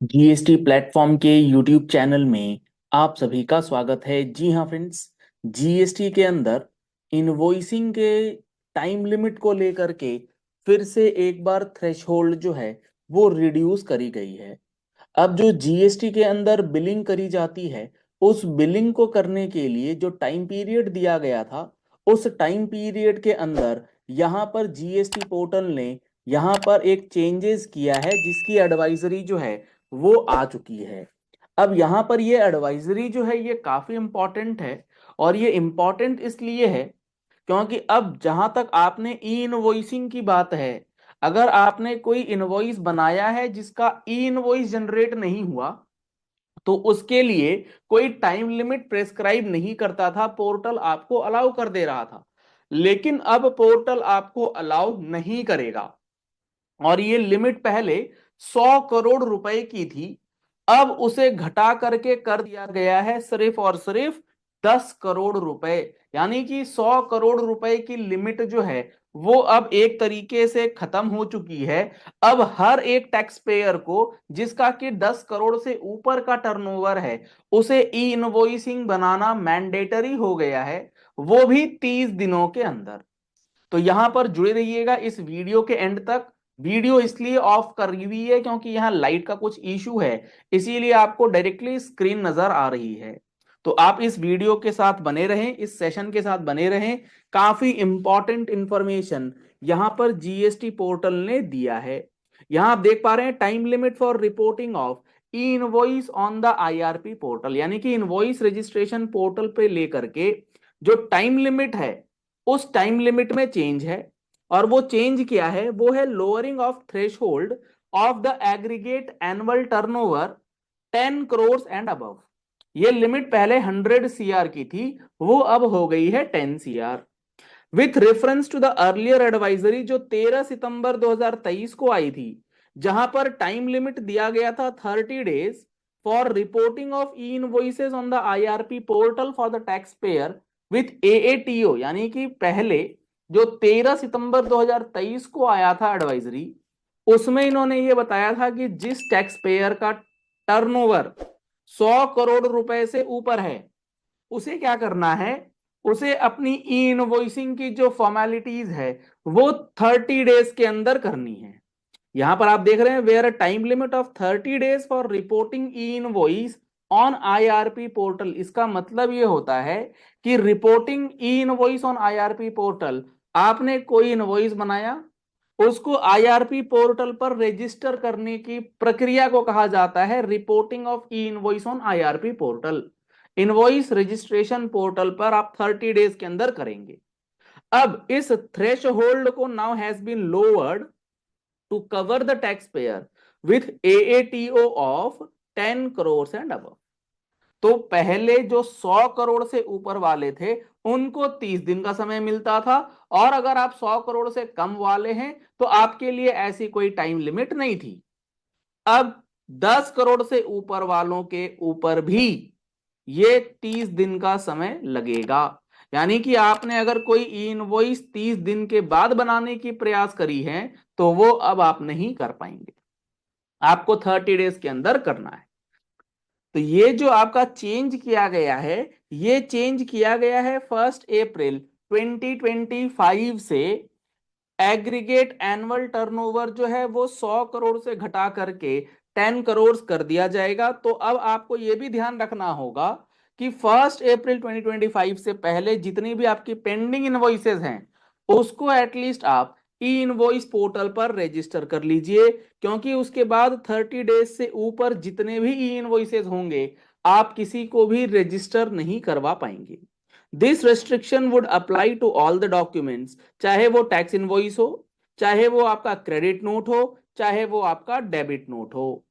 GST platform के YouTube channel में आप सभी का स्वागत है। जी हाँ फ्रेंड्स, जीएसटी के अंदर इनवॉइसिंग के टाइम लिमिट को लेकर के फिर से एक बार थ्रेशहोल्ड जो है वो रिड्यूस करी गई है। अब जो जीएसटी के अंदर बिलिंग करी जाती है, उस बिलिंग को करने के लिए जो टाइम पीरियड दिया गया था, उस टाइम पीरियड के अंदर यहाँ पर जीएसटी पोर्टल ने यहाँ पर एक चेंजेस किया है, जिसकी एडवाइजरी जो है वो आ चुकी है। अब यहाँ पर ये एडवाइजरी जो है ये काफी इंपॉर्टेंट है, और ये इंपॉर्टेंट इसलिए है क्योंकि अब जहां तक आपने ई इनवॉइसिंग की बात है, अगर आपने कोई इनवॉइस बनाया है जिसका ई इनवॉइस जनरेट नहीं हुआ, तो उसके लिए कोई टाइम लिमिट प्रेस्क्राइब नहीं करता था, पोर्टल आपको अलाउ कर दे रहा था। लेकिन अब पोर्टल आपको अलाउ नहीं करेगा, और ये लिमिट पहले 100 करोड़ रुपए की थी, अब उसे घटा करके कर दिया गया है सिर्फ और सिर्फ 10 करोड़ रुपए। यानी कि 100 करोड़ रुपए की लिमिट जो है वो अब एक तरीके से खत्म हो चुकी है। अब हर एक टैक्स पेयर को जिसका कि 10 करोड़ से ऊपर का टर्नओवर है, उसे ई इनवॉइसिंग बनाना मैंडेटरी हो गया है, वो भी 30 दिनों के अंदर। तो यहां पर जुड़े रहिएगा इस वीडियो के एंड तक। वीडियो इसलिए ऑफ कर हुई है क्योंकि यहाँ लाइट का कुछ इशू है, इसीलिए आपको डायरेक्टली स्क्रीन नजर आ रही है। तो आप इस वीडियो के साथ बने रहें, इस सेशन के साथ बने रहें। काफी इंपॉर्टेंट इंफॉर्मेशन यहाँ पर जीएसटी पोर्टल ने दिया है। यहाँ आप देख पा रहे हैं time limit for reporting of e invoice on the IRP portal, यानी कि इनवॉइस रजिस्ट्रेशन पोर्टल पे लेकर के जो टाइम लिमिट है, उस टाइम लिमिट में चेंज है। और वो चेंज क्या है? वो है lowering of threshold of the aggregate annual turnover 10 crore and above. ये लिमिट पहले 100 सीआर की थी, वो अब हो गई है 10 CR. With reference to the earlier advisory जो 13 सितंबर 2023 को आई थी, जहां पर टाइम लिमिट दिया गया था 30 days for reporting of e invoices on the IRP portal for the taxpayer with AATO. यानी कि पहले जो 13 सितंबर 2023 को आया था एडवाइजरी, उसमें इन्होंने ये बताया था कि जिस टैक्स पेयर का टर्नओवर 100 करोड़ रुपए से ऊपर है, उसे क्या करना है? उसे अपनी ई इनवॉइसिंग की जो फॉर्मेलिटीज है वो 30 डेज के अंदर करनी है। यहां पर आप देख रहे हैं where a time limit of 30 days for reporting e invoice on IRP portal. इसका मतलब ये होता है कि reporting e invoice on IRP portal, आपने कोई इनवॉइस बनाया, उसको आईआरपी पोर्टल पर रजिस्टर करने की प्रक्रिया को कहा जाता है reporting of e invoice on IRP portal. Invoice registration portal पर आप 30 डेज के अंदर करेंगे। अब इस थ्रेश होल्ड को now has been lowered to cover the taxpayer with AATO of 10 crore and above. तो पहले जो 100 करोड़ से ऊपर वाले थे उनको 30 दिन का समय मिलता था, और अगर आप 100 करोड़ से कम वाले हैं तो आपके लिए ऐसी कोई टाइम लिमिट नहीं थी। अब 10 करोड़ से ऊपर वालों के ऊपर भी ये 30 दिन का समय लगेगा। यानी कि आपने अगर कोई इनवॉइस 30 दिन के बाद बनाने की प्रयास करी है, तो वो अब आप नहीं कर पाएंगे, आपको 30 डेज के अंदर करना है। तो ये जो आपका चेंज किया गया है, ये चेंज किया गया है 1 अप्रैल 2025 से। एग्रीगेट एनुअल टर्नओवर जो है वो 100 करोड़ से घटा करके 10 करोड़ कर दिया जाएगा। तो अब आपको ये भी ध्यान रखना होगा कि 1 अप्रैल 2025 से पहले जितनी भी आपकी पेंडिंग इनवॉइसेस हैं, उसको एटलीस्ट आप ई इनवॉइस पोर्टल पर रजिस्टर कर लीजिए, क्योंकि उसके बाद 30 डेज से ऊपर जितने भी ई इनवॉइसेस होंगे, आप किसी को भी रजिस्टर नहीं करवा पाएंगे। This restriction would apply to all the documents, चाहे वो टैक्स इनवॉइस हो, चाहे वो आपका क्रेडिट नोट हो, चाहे वो आपका डेबिट नोट हो।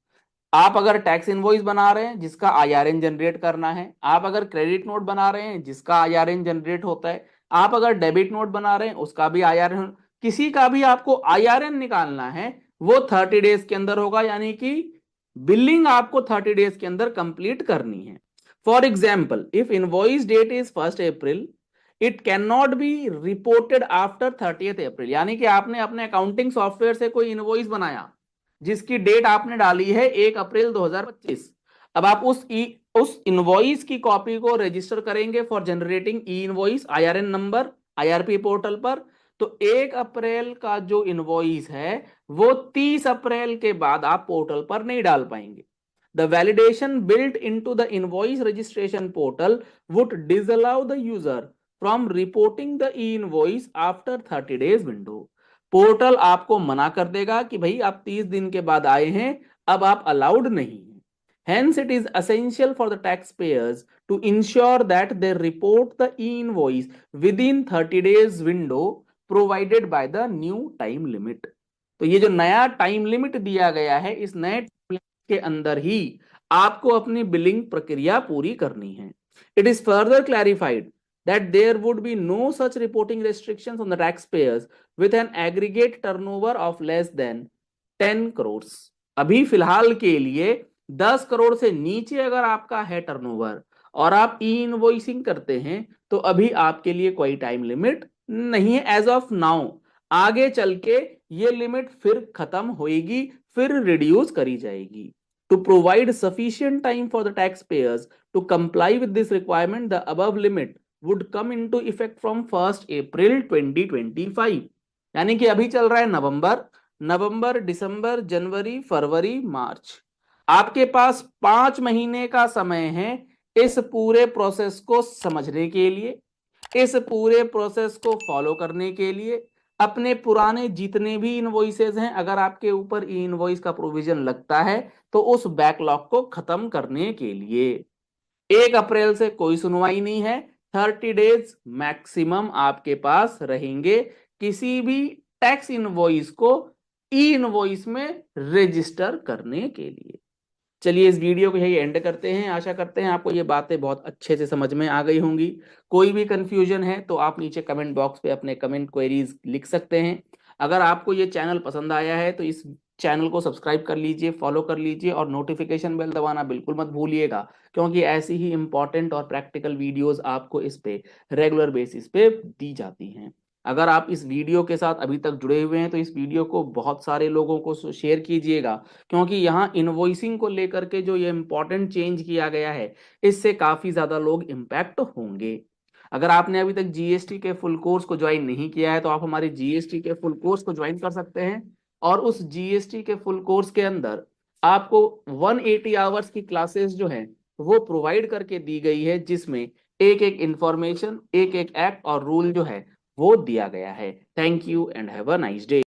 आप अगर टैक्स इनवॉइस बना रहे हैं जिसका आईआरएन जनरेट करना है, आप अगर क्रेडिट नोट बना रहे हैं जिसका आईआरएन जनरेट होता है, आप अगर डेबिट नोट बना रहे हैं उसका भी आईआरएन, किसी का भी आपको आईआरएन निकालना है, वो 30 डेज के अंदर होगा। यानी कि बिलिंग आपको 30 डेज के अंदर कंप्लीट करनी है। For example, if invoice date is 1 April, it cannot be reported after 30th April. यानी कि आपने अपने अकाउंटिंग सॉफ्टवेयर से कोई इनवॉइस बनाया, जिसकी डेट आपने डाली है 1 अप्रैल 2025। अब आप उस इनवॉइस की कॉपी को रजिस्टर करेंगे for generating E invoice IRN number IRP portal पर। तो 1 अप्रैल का जो इनवॉइस है वो 30 अप्रैल के बाद आप पोर्टल पर नहीं डाल पाएंगे। The validation built into the invoice registration portal would disallow the user from reporting the e-invoice after 30 days window। Portal आपको मना कर देगा कि भाई आप 30 दिन के बाद आए हैं, अब आप अलाउड नहीं हैं। Hence, it is essential for the taxpayers to ensure that they report the e-invoice within 30 days window provided by the new time limit। तो ये जो नया टाइम लिमिट दिया गया है, इस नए के अंदर ही आपको अपनी बिलिंग प्रक्रिया पूरी करनी है। It is further clarified that there would be no such reporting restrictions on the taxpayers with an aggregate turnover of less than 10 crores। अभी फिलहाल के लिए 10 करोड़ से नीचे अगर आपका है टर्नओवर और आप ई इनवॉइसिंग करते हैं तो अभी आपके लिए कोई टाइम लिमिट नहीं है एज ऑफ नाउ। आगे चल के ये लिमिट फिर खत्म होएगी, फिर रिड्यूस करी जाएगी। To provide sufficient time for the taxpayers to comply with this requirement, the above limit would come into effect from 1st April 2025। यानी कि अभी चल रहा है नवंबर, दिसंबर, जनवरी, फरवरी, मार्च। आपके पास 5 महीने का समय है इस पूरे प्रोसेस को समझने के लिए, इस पूरे प्रोसेस को फॉलो करने के लिए। अपने पुराने जितने भी इनवॉइसेस हैं, अगर आपके ऊपर ई इनवॉइस का प्रोविजन लगता है तो उस बैकलॉग को खत्म करने के लिए 1 अप्रैल से कोई सुनवाई नहीं है। 30 डेज मैक्सिमम आपके पास रहेंगे किसी भी टैक्स इनवॉइस को ई इनवॉइस में रजिस्टर करने के लिए। चलिए इस वीडियो को यही एंड करते हैं। आशा करते हैं आपको ये बातें बहुत अच्छे से समझ में आ गई होंगी। कोई भी कंफ्यूजन है तो आप नीचे कमेंट बॉक्स पे अपने कमेंट क्वेरीज लिख सकते हैं। अगर आपको ये चैनल पसंद आया है तो इस चैनल को सब्सक्राइब कर लीजिए, फॉलो कर लीजिए और नोटिफिकेशन बेल दबाना बिल्कुल मत भूलिएगा, क्योंकि ऐसी ही इंपॉर्टेंट और प्रैक्टिकल वीडियोस आपको इस पे रेगुलर बेसिस पे दी जाती हैं। अगर आप इस वीडियो के साथ अभी तक जुड़े हुए हैं तो इस वीडियो को बहुत सारे लोगों को शेयर कीजिएगा, क्योंकि यहाँ इनवॉइसिंग को लेकर के जो ये इंपॉर्टेंट चेंज किया गया है इससे काफी ज्यादा लोग इम्पैक्ट होंगे। अगर आपने अभी तक जीएसटी के फुल कोर्स को ज्वाइन नहीं किया है तो आप हमारे जीएसटी के फुल कोर्स को ज्वाइन कर सकते हैं। और उस जीएसटी के फुल कोर्स के अंदर आपको 180 आवर्स की क्लासेस जो है वो प्रोवाइड करके दी गई है, जिसमें एक एक इंफॉर्मेशन, एक एक एक्ट और रूल जो है वो दिया गया है। Thank you and have a nice day.